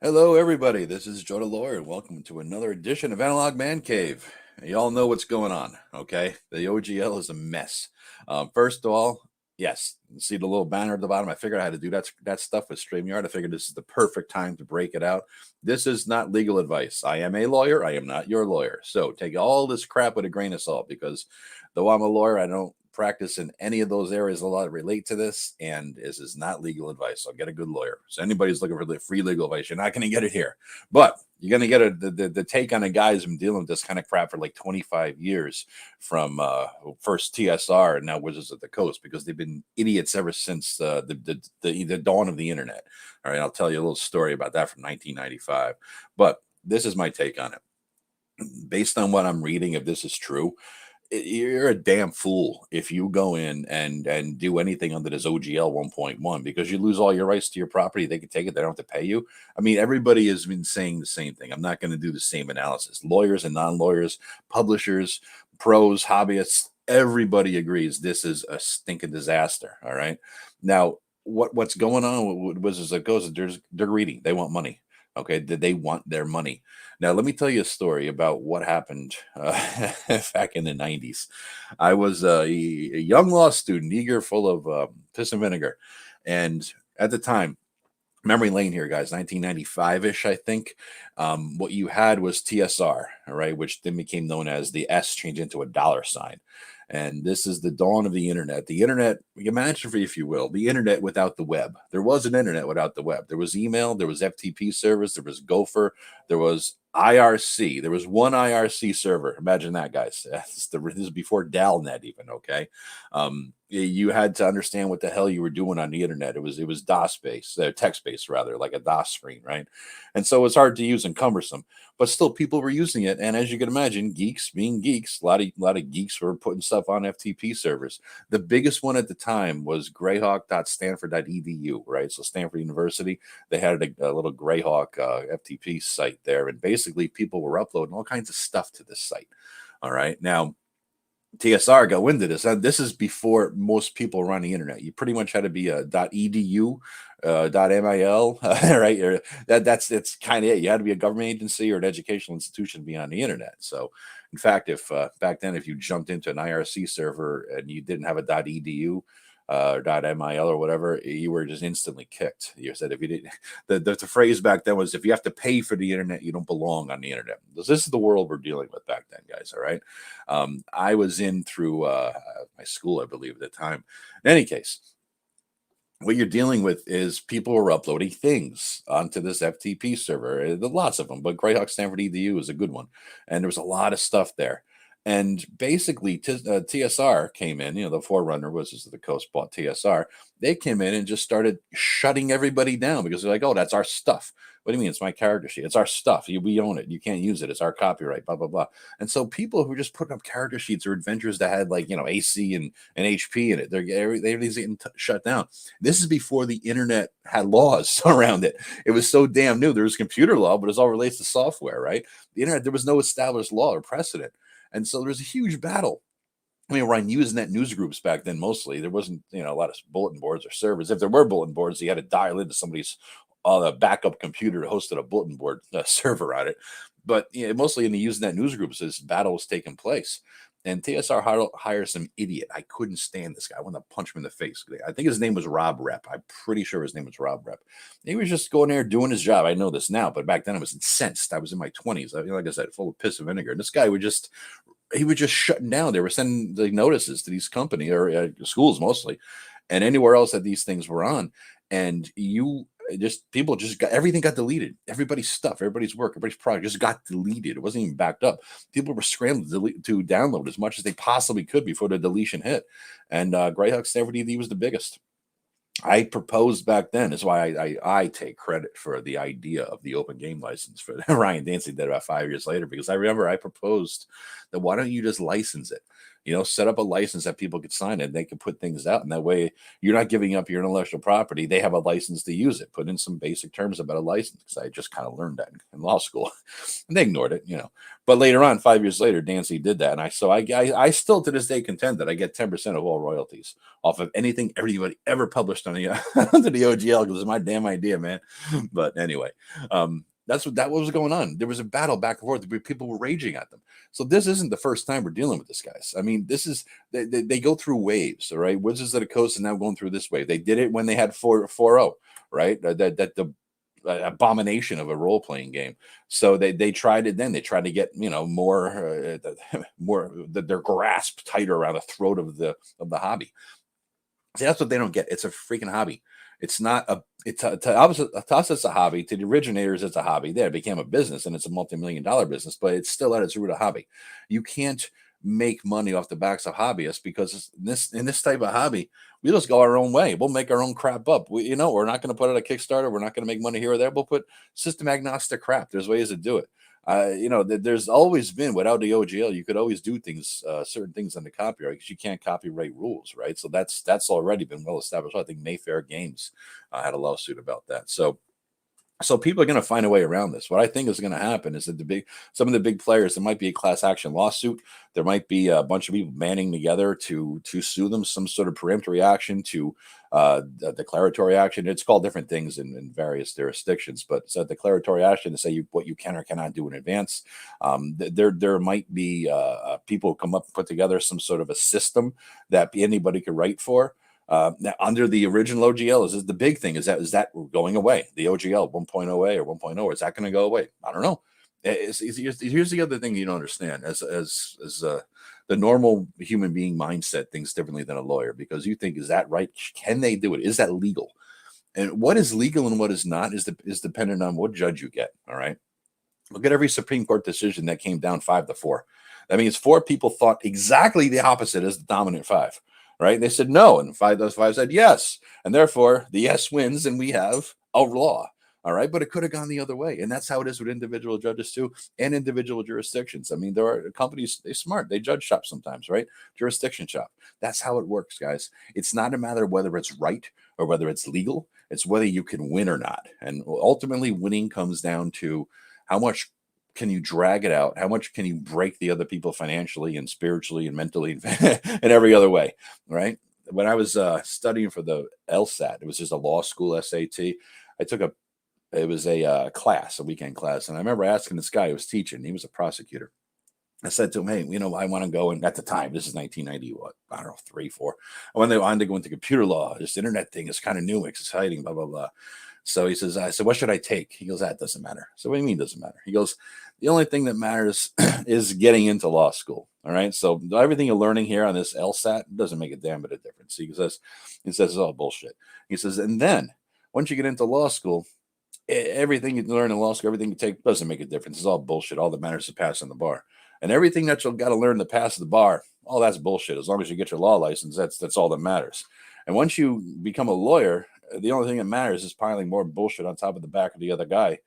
Hello, everybody. This is Joethelawyer, and welcome to another edition of Analog Mancave. You all know what's going on, okay? The OGL is a mess. First of all, yes, see the little banner at the bottom? I figured out how to do that stuff with StreamYard. I figured this is the perfect time to break it out. This is not legal advice. I am a lawyer. I am not your lawyer. So take all this crap with a grain of salt because though I'm a lawyer, I don't practice in any of those areas a lot that relate to this, and this is not legal advice. So get a good lawyer. So anybody's looking for the free legal advice, you're not going to get it here, but you're going to get the take on a guy who's been dealing with this kind of crap for like 25 years from first TSR and now Wizards of the Coast, because they've been idiots ever since the dawn of the internet. All right, I'll tell you a little story about that from 1995, but this is my take on it. Based on what I'm reading, if this is true, you're a damn fool if you go in and do anything under this OGL 1.1, because you lose all your rights to your property. They can take it. They don't have to pay you. I mean, everybody has been saying the same thing. I'm not going to do the same analysis. Lawyers and non-lawyers, publishers, pros, hobbyists, everybody agrees this is a stinking disaster. All right. Now, what's going on with Wizards that goes? They're greedy. They want money. Okay, they want their money. Now, let me tell you a story about what happened back in the 90s. I was a young law student, eager, full of piss and vinegar. And at the time, memory lane here, guys, 1995-ish, I think. What you had was TSR, all right, which then became known as the S changed into a dollar sign. And this is the dawn of the internet. The internet, imagine, if you will, the internet without the web. There was an internet without the web. There was email, there was FTP service, there was Gopher, there was IRC. There was one IRC server. Imagine that, guys. This is before DALNet even, okay? You had to understand what the hell you were doing on the internet. It was DOS based, text based rather, like a DOS screen, right? And so it's hard to use and cumbersome, but still people were using it. And as you can imagine, geeks being geeks, a lot of geeks were putting stuff on FTP servers. The biggest one at the time was greyhawk.stanford.edu, right? So Stanford University, they had a little Greyhawk FTP site there, and basically people were uploading all kinds of stuff to this site. All right, now TSR go into this. This is before most people were on the internet. You pretty much had to be a .edu, .mil, right? Or that's kind of it. You had to be a government agency or an educational institution to be on the internet. So, in fact, if back then, if you jumped into an IRC server and you didn't have a .edu, .mil or whatever, you were just instantly kicked. You said if you didn't, the phrase back then was, if you have to pay for the internet, you don't belong on the internet. This is the world we're dealing with back then, guys. All right. I was in through my school, I believe, at the time. In any case, what you're dealing with is people are uploading things onto this FTP server. Lots of them, but Greyhawk Stanford EDU is a good one. And there was a lot of stuff there. And basically, TSR came in, the forerunner was the Coast bought TSR. They came in and just started shutting everybody down because they're like, oh, that's our stuff. What do you mean? It's my character sheet. It's our stuff. We own it. You can't use it. It's our copyright, blah, blah, blah. And so people who just putting up character sheets or adventures that had AC and HP in it, everything's getting shut down. This is before the internet had laws around it. It was so damn new. There was computer law, but it all relates to software, right? The internet, there was no established law or precedent. And so there was a huge battle. I mean, we're on Usenet news groups back then mostly. There wasn't, a lot of bulletin boards or servers. If there were bulletin boards, you had to dial into somebody's backup computer that hosted a bulletin board server on it. But mostly in the Usenet news groups, this battle was taking place. And TSR hires some idiot. I couldn't stand this guy. I wanted to punch him in the face. I think his name was Rob Rep. I'm pretty sure his name was Rob Rep. He was just going there doing his job. I know this now, but back then I was incensed. I was in my 20s. Like I said, full of piss and vinegar. And this guy would just shutting down. They were sending the notices to these company or schools mostly, and anywhere else that these things were on. And people just got everything got deleted. Everybody's stuff, everybody's work, everybody's product just got deleted. It wasn't even backed up. People were scrambling to download as much as they possibly could before the deletion hit. And Greyhawk Stanford ED was the biggest. I proposed back then. Is why I take credit for the idea of the open game license for Ryan Dancey did about 5 years later, because I remember I proposed that why don't you just license it? set up a license that people could sign and they can put things out. And that way you're not giving up your intellectual property. They have a license to use it. Put in some basic terms about a license, because I just kind of learned that in law school. And they ignored it. But later on, 5 years later, Dancy did that. And I still to this day contend that I get 10% of all royalties off of anything everybody ever published on the onto the OGL, because it's my damn idea, man. But anyway, that was going on. There was a battle back and forth. People were raging at them. So this isn't the first time we're dealing with this, guys. I mean, this is they go through waves. All right, Wizards of the Coast is now going through this wave. They did it when they had 4.0, right? That the abomination of a role playing game. So they tried it. Then they tried to get more their grasp tighter around the throat of the hobby. See, that's what they don't get. It's a freaking hobby. It's not to us, it's a hobby. To the originators, it's a hobby. There, it became a business, and it's a multi-million-dollar business, but it's still at its root a hobby. You can't make money off the backs of hobbyists, because in this type of hobby, we just go our own way. We'll make our own crap up. We're not going to put out a Kickstarter. We're not going to make money here or there. We'll put system agnostic crap. There's ways to do it. There's always been, without the OGL, you could always do things, certain things on the copyright, because you can't copyright rules, right? So that's already been well established. I think Mayfair Games had a lawsuit about that. So people are going to find a way around this. What I think is going to happen is that some of the big players, there might be a class action lawsuit. There might be a bunch of people banding together to sue them, some sort of peremptory action, to declaratory action. It's called different things in various jurisdictions, but it's a declaratory action to say what you can or cannot do in advance. There might be people come up and put together some sort of a system that anybody could write for. Now, under the original OGL, is the big thing? Is that going away? The OGL 1.0A or 1.0, is that going to go away? I don't know. Here's the other thing you don't understand. As the normal human being mindset thinks differently than a lawyer, because you think, is that right? Can they do it? Is that legal? And what is legal and what is not is dependent on what judge you get. All right. Look at every Supreme Court decision that came down 5-4. That means 4 people thought exactly the opposite as the dominant 5. Right? They said no, and those 5 said yes, and therefore the yes wins, and we have a law. All right, but it could have gone the other way, and that's how it is with individual judges too, and individual jurisdictions. I mean, there are companies, they're smart, they judge shop sometimes, right? Jurisdiction shop. That's how it works, guys. It's not a matter of whether it's right or whether it's legal. It's whether you can win or not, and ultimately, winning comes down to how much can you drag it out? How much can you break the other people financially and spiritually and mentally and every other way, right? When I was studying for the LSAT, it was just a law school SAT. I took it was a class, a weekend class. And I remember asking this guy who was teaching, he was a prosecutor. I said to him, hey, I want to go, and at the time, this is 1990, I don't know, 3, 4. I wanted to go into computer law. This internet thing is kind of new, exciting, blah, blah, blah. So he says, I said, what should I take? He goes, that doesn't matter. So what do you mean doesn't matter? He goes, the only thing that matters is getting into law school. All right. So everything you're learning here on this LSAT doesn't make a damn bit of difference. He says it's all bullshit. He says, and then once you get into law school, everything you learn in law school, everything you take doesn't make a difference. It's all bullshit. All that matters is passing the bar. And everything that you've got to learn to pass the bar, all that's bullshit. As long as you get your law license, that's all that matters. And once you become a lawyer, the only thing that matters is piling more bullshit on top of the back of the other guy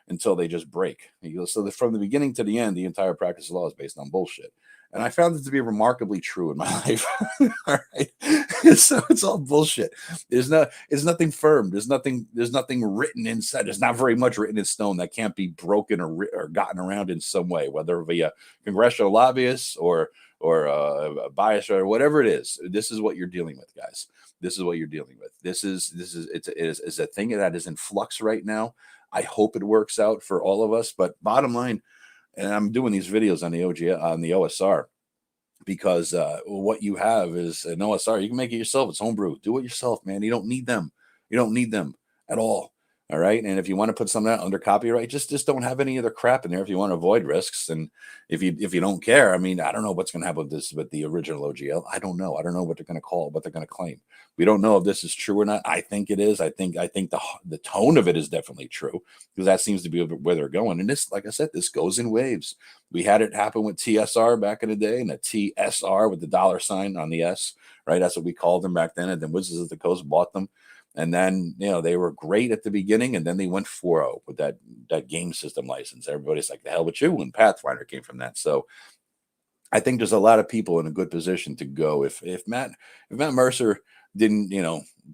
until they just break. He goes, so from the beginning to the end, the entire practice of law is based on bullshit. And I found it to be remarkably true in my life. All right. So it's all bullshit. There's nothing firm. There's nothing written inside. There's not very much written in stone that can't be broken or gotten around in some way, whether via congressional lobbyists or a bias or whatever it is. This is what you're dealing with, guys. This is what you're dealing with. It's a thing that is in flux right now. I hope it works out for all of us. But bottom line, and I'm doing these videos on the OSR, because what you have is an OSR. You can make it yourself. It's homebrew. Do it yourself, man. You don't need them. You don't need them at all. All right. And if you want to put something out under copyright, just don't have any other crap in there if you want to avoid risks. And if you don't care, I mean, I don't know what's going to happen with the original OGL. I don't know. I don't know what they're going to call, what they're going to claim. We don't know if this is true or not. I think it is. I think the tone of it is definitely true, because that seems to be where they're going. And this, like I said, this goes in waves. We had it happen with TSR back in the day, and the TSR with the $sign on the S, right? That's what we called them back then. And then Wizards of the Coast bought them. And then, they were great at the beginning, and then they went 4.0 with that game system license. Everybody's like, the hell with you. And Pathfinder came from that. So I think there's a lot of people in a good position to go. If Matt Mercer didn't,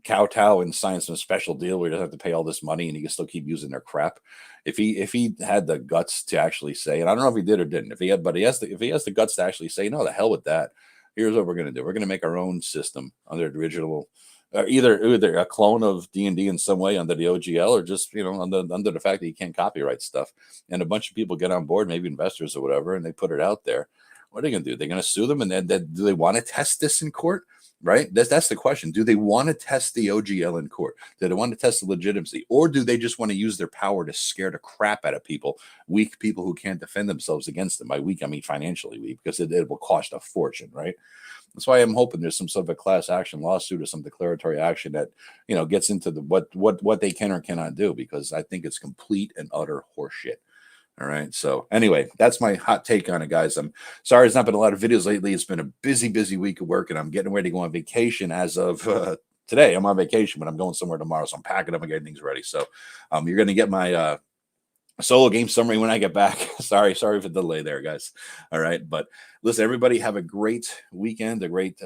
kowtow and sign some special deal where he doesn't have to pay all this money and he can still keep using their crap. If he had the guts to actually say, and I don't know if he did or didn't, if he has the guts to actually say, no, the hell with that. Here's what we're gonna do. We're gonna make our own system under the original, either a clone of D&D in some way under the OGL, or just under the fact that you can't copyright stuff, and a bunch of people get on board, maybe investors or whatever, and they put it out there. What are they going to do? They're going to sue them, and then do they want to test this in court? Right? That's the question. Do they want to test the OGL in court? Do they want to test the legitimacy, or do they just want to use their power to scare the crap out of people, weak people who can't defend themselves against them? By weak, I mean financially weak, because it will cost a fortune, right? That's why I'm hoping there's some sort of a class action lawsuit or some declaratory action that gets into the what they can or cannot do, because I think it's complete and utter horseshit. All right. So anyway, that's my hot take on it, guys. I'm sorry there's not been a lot of videos lately. It's been a busy, busy week of work, and I'm getting ready to go on vacation as of today. I'm on vacation, but I'm going somewhere tomorrow, so I'm packing up and getting things ready. So you're going to get my solo game summary when I get back. sorry for the delay there, guys. All right, but listen, everybody, have a great weekend, a great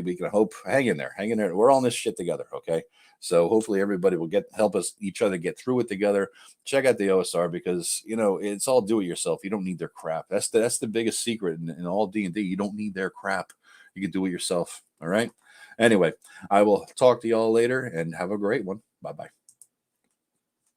week, and I hope hang in there. We're all in this shit together, okay? So hopefully everybody will help us each other get through it together. Check out the OSR, because it's all do it yourself. You don't need their crap. That's the biggest secret in all D&D. You don't need their crap. You can do it yourself. All right. Anyway, I will talk to y'all later, and have a great one. Bye bye.